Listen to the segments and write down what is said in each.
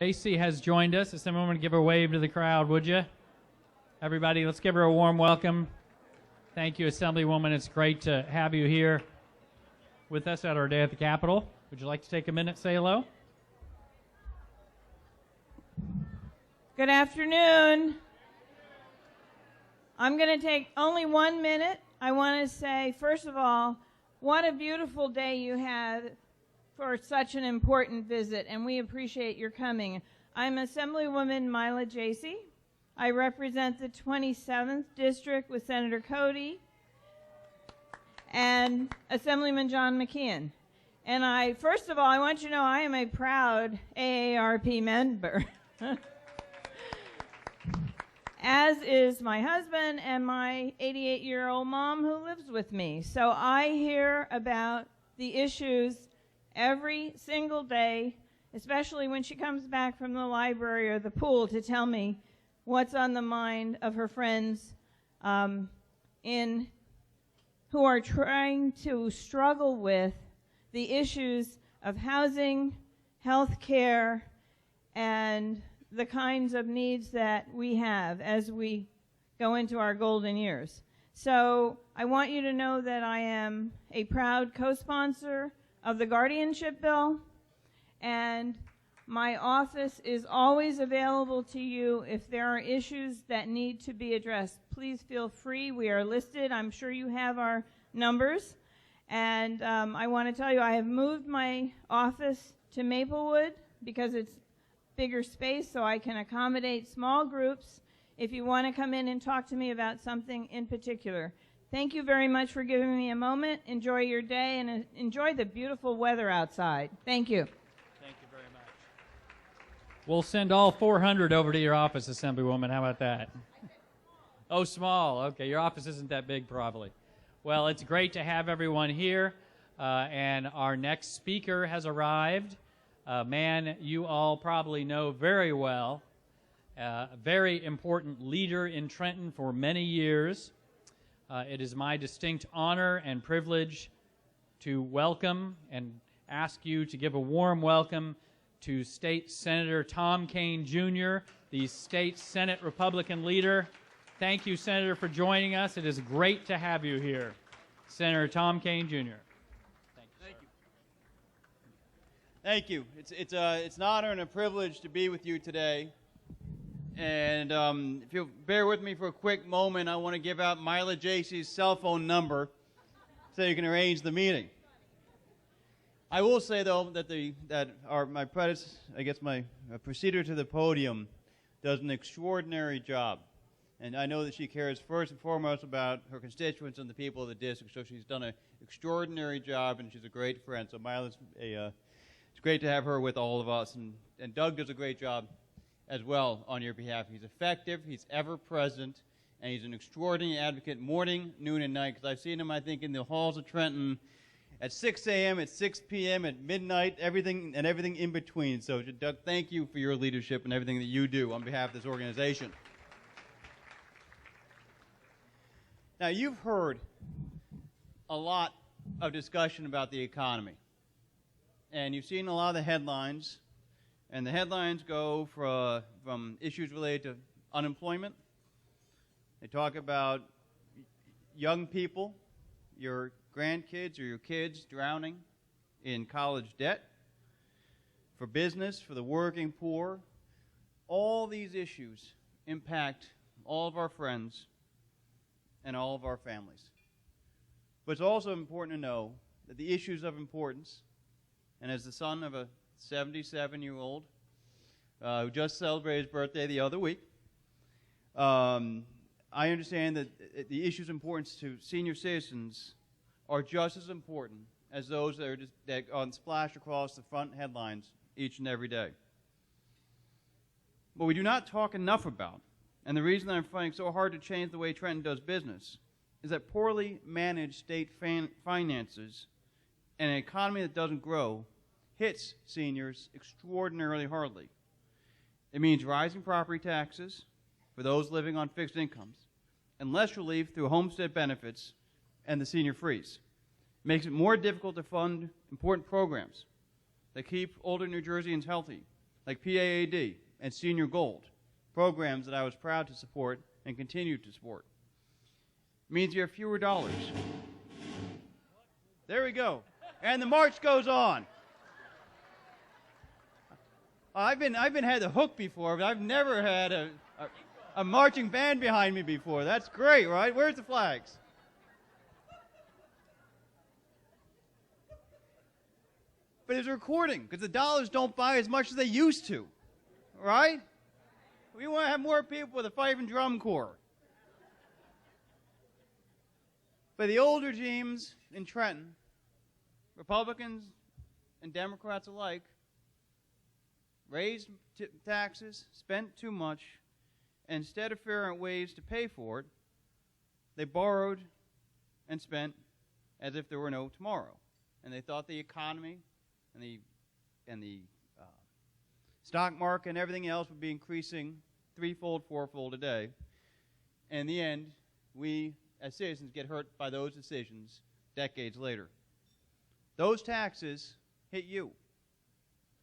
Tracy has joined us. Assemblywoman, give her a wave to the crowd, would you? Everybody, let's give her a warm welcome. Thank you, Assemblywoman. It's great to have you here with us at our day at the Capitol. Would you like to take a minute, say hello? Good afternoon. I'm going to take only 1 minute. I want to say, first of all, what a beautiful day you had for such an important visit, and we appreciate your coming. I'm Assemblywoman Mila Jacey. I represent the 27th District with Senator Cody and Assemblyman John McKean. And first of all, I want you to know I am a proud AARP member, as is my husband and my 88-year-old mom who lives with me. So I hear about the issues every single day, especially when she comes back from the library or the pool to tell me what's on the mind of her friends who are trying to struggle with the issues of housing, health care, and the kinds of needs that we have as we go into our golden years. So I want you to know that I am a proud co-sponsor of the guardianship bill, and my office is always available to you if there are issues that need to be addressed. Please feel free. We are listed. I'm sure you have our numbers. And I want to tell you, I have moved my office to Maplewood because it's bigger space, so I can accommodate small groups if you want to come in and talk to me about something in particular. Thank you very much for giving me a moment. Enjoy your day and enjoy the beautiful weather outside. Thank you. Thank you very much. We'll send all 400 over to your office, Assemblywoman. How about that? Oh, small. Okay, your office isn't that big, probably. Well, it's great to have everyone here, and our next speaker has arrived. A man you all probably know very well, a very important leader in Trenton for many years. It is my distinct honor and privilege to welcome and ask you to give a warm welcome to State Senator Tom Kean, Jr., the State Senate Republican leader. Thank you, Senator, for joining us. It is great to have you here. Senator Tom Kean, Jr. Thank you. Thank you. It's an honor and a privilege to be with you today. And if you'll bear with me for a quick moment, I want to give out Mila Jacey's cell phone number so you can arrange the meeting. I will say, though, that my procedure to the podium does an extraordinary job. And I know that she cares first and foremost about her constituents and the people of the district, so she's done an extraordinary job, and she's a great friend. So Mila's it's great to have her with all of us. And Doug does a great job as well on your behalf. He's effective, he's ever present, and he's an extraordinary advocate morning, noon, and night, because I've seen him, I think, in the halls of Trenton at 6 a.m., at 6 p.m., at midnight, everything in between. So, Doug, thank you for your leadership and everything that you do on behalf of this organization. Now, you've heard a lot of discussion about the economy, and you've seen a lot of the headlines. And the headlines go from issues related to unemployment. They talk about young people, your grandkids or your kids drowning in college debt, for business, for the working poor. All these issues impact all of our friends and all of our families. But it's also important to know that the issues of importance, and as the son of a 77-year-old who just celebrated his birthday the other week, I understand that the issues of importance to senior citizens are just as important as those that are splashed across the front headlines each and every day. But we do not talk enough about, and the reason that I'm finding it so hard to change the way Trenton does business, is that poorly managed state finances and an economy that doesn't grow hits seniors extraordinarily hardly. It means rising property taxes for those living on fixed incomes and less relief through homestead benefits and the senior freeze. It makes it more difficult to fund important programs that keep older New Jerseyans healthy, like PAAD and Senior Gold, programs that I was proud to support and continue to support. It means you have fewer dollars. There we go. And the march goes on. I've been had the hook before, but I've never had a marching band behind me before. That's great, right? Where's the flags? But it's a recording, because the dollars don't buy as much as they used to, right? We want to have more people with a fife and drum corps. But the old regimes in Trenton, Republicans and Democrats alike, raised taxes, spent too much, and instead of figuring out ways to pay for it, they borrowed and spent as if there were no tomorrow. And they thought the economy and the stock market and everything else would be increasing threefold, fourfold a day. And in the end, we as citizens get hurt by those decisions decades later. Those taxes hit you.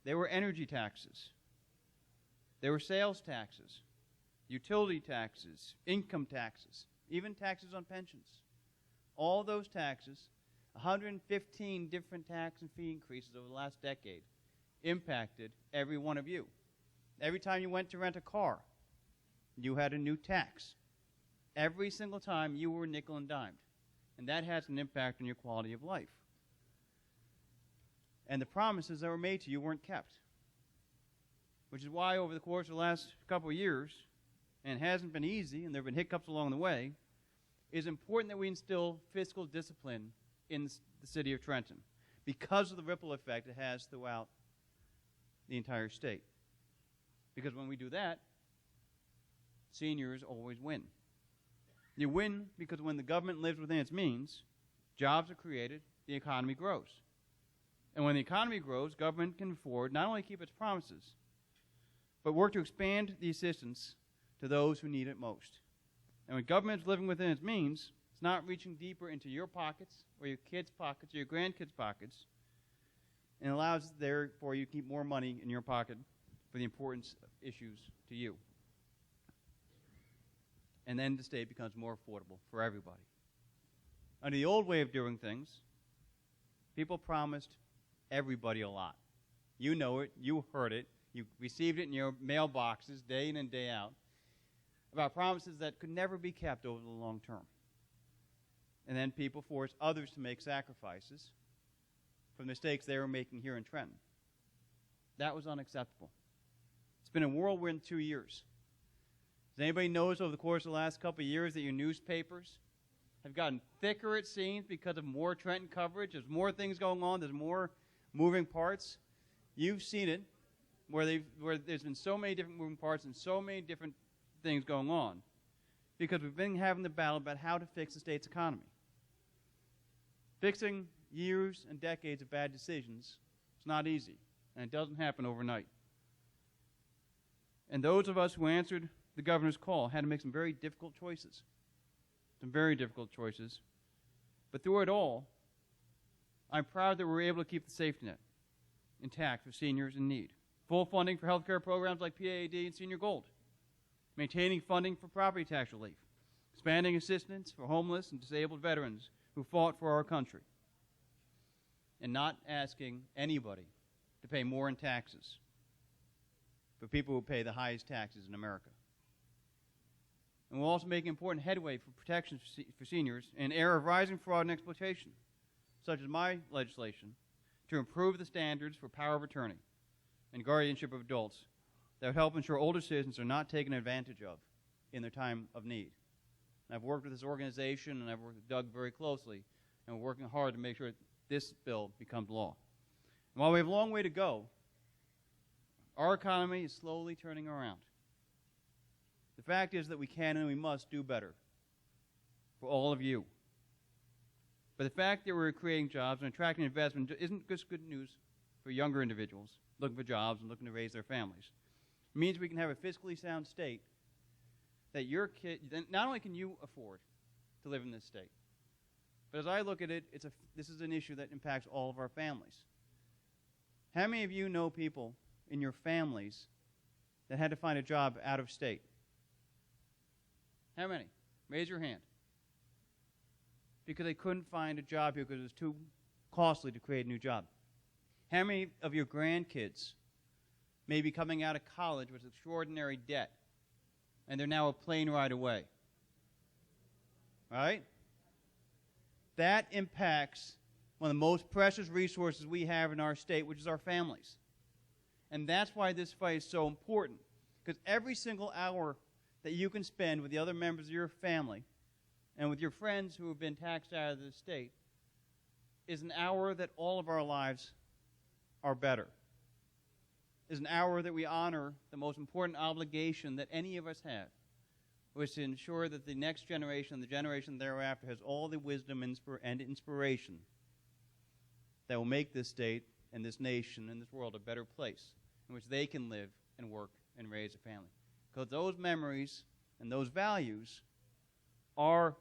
They were energy taxes. They were sales taxes, utility taxes, income taxes, even taxes on pensions. All those taxes, 115 different tax and fee increases over the last decade, impacted every one of you. Every time you went to rent a car, you had a new tax. Every single time you were nickel and dimed. And that has an impact on your quality of life. And the promises that were made to you weren't kept. Which is why over the course of the last couple of years, and it hasn't been easy, and there have been hiccups along the way, it is important that we instill fiscal discipline in the city of Trenton because of the ripple effect it has throughout the entire state. Because when we do that, seniors always win. You win because when the government lives within its means, jobs are created, the economy grows. And when the economy grows, government can afford not only keep its promises, but work to expand the assistance to those who need it most. And when government is living within its means, it's not reaching deeper into your pockets or your kids' pockets or your grandkids' pockets, and allows therefore you to keep more money in your pocket for the importance of issues to you. And then the state becomes more affordable for everybody. Under the old way of doing things, people promised everybody a lot. You know it, you heard it, you received it in your mailboxes day in and day out, about promises that could never be kept over the long term. And then people forced others to make sacrifices for the mistakes they were making here in Trenton. That was unacceptable. It's been a whirlwind 2 years. Does anybody notice over the course of the last couple of years that your newspapers have gotten thicker, it seems, because of more Trenton coverage? There's more things going on. There's more moving parts. You've seen it, where there's been so many different moving parts and so many different things going on, because we've been having the battle about how to fix the state's economy. Fixing years and decades of bad decisions is not easy, and it doesn't happen overnight. And those of us who answered the governor's call had to make some very difficult choices. But through it all, I'm proud that we were able to keep the safety net intact for seniors in need. Full funding for health care programs like PAAD and Senior Gold. Maintaining funding for property tax relief. Expanding assistance for homeless and disabled veterans who fought for our country. And not asking anybody to pay more in taxes for people who pay the highest taxes in America. And we're also making important headway for protections for seniors in an era of rising fraud and exploitation, such as my legislation, to improve the standards for power of attorney and guardianship of adults that would help ensure older citizens are not taken advantage of in their time of need. And I've worked with this organization, and I've worked with Doug very closely, and we're working hard to make sure that this bill becomes law. And while we have a long way to go, our economy is slowly turning around. The fact is that we can and we must do better for all of you. But the fact that we're creating jobs and attracting investment isn't just good news for younger individuals looking for jobs and looking to raise their families. It means we can have a fiscally sound state that your kid, not only can you afford to live in this state, but as I look at it, this is an issue that impacts all of our families. How many of you know people in your families that had to find a job out of state? How many? Raise your hand. Because they couldn't find a job here because it was too costly to create a new job. How many of your grandkids may be coming out of college with extraordinary debt, and they're now a plane ride away? Right? That impacts one of the most precious resources we have in our state, which is our families. And that's why this fight is so important. Because every single hour that you can spend with the other members of your family and with your friends who have been taxed out of the state is an hour that all of our lives are better. Is an hour that we honor the most important obligation that any of us have, which is to ensure that the next generation and the generation thereafter has all the wisdom and inspiration that will make this state and this nation and this world a better place in which they can live and work and raise a family. Because those memories and those values are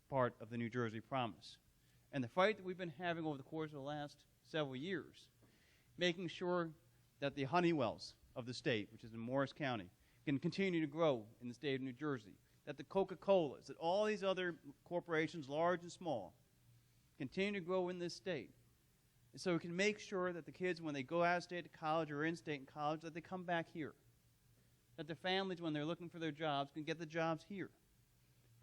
part of the New Jersey Promise. And the fight that we've been having over the course of the last several years, making sure that the Honeywells of the state, which is in Morris County, can continue to grow in the state of New Jersey, that the Coca-Colas, that all these other corporations, large and small, continue to grow in this state. And so we can make sure that the kids, when they go out of state to college or in-state in college, that they come back here. That the families, when they're looking for their jobs, can get the jobs here.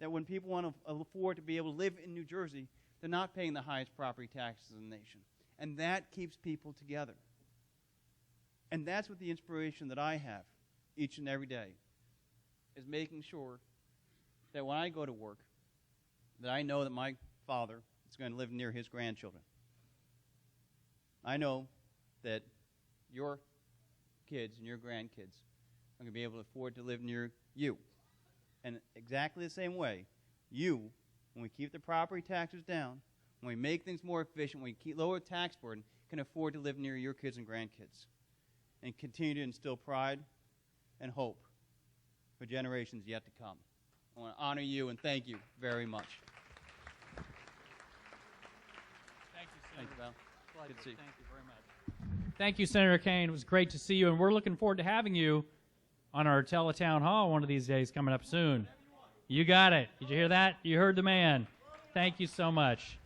That when people want to afford to be able to live in New Jersey, they're not paying the highest property taxes in the nation. And that keeps people together. And that's what the inspiration that I have each and every day is making sure that when I go to work, that I know that my father is going to live near his grandchildren. I know that your kids and your grandkids are going to be able to afford to live near you. And exactly the same way, you, when we keep the property taxes down, when we make things more efficient, when we lower the tax burden, can afford to live near your kids and grandkids and continue to instill pride and hope for generations yet to come. I want to honor you and thank you very much. Thank you, Senator. Thank you, Val. Good to see you. Thank you very much. Thank you, Senator Kean. It was great to see you, and we're looking forward to having you on our teletown hall one of these days coming up soon. You got it. Did you hear that? You heard the man. Thank you so much.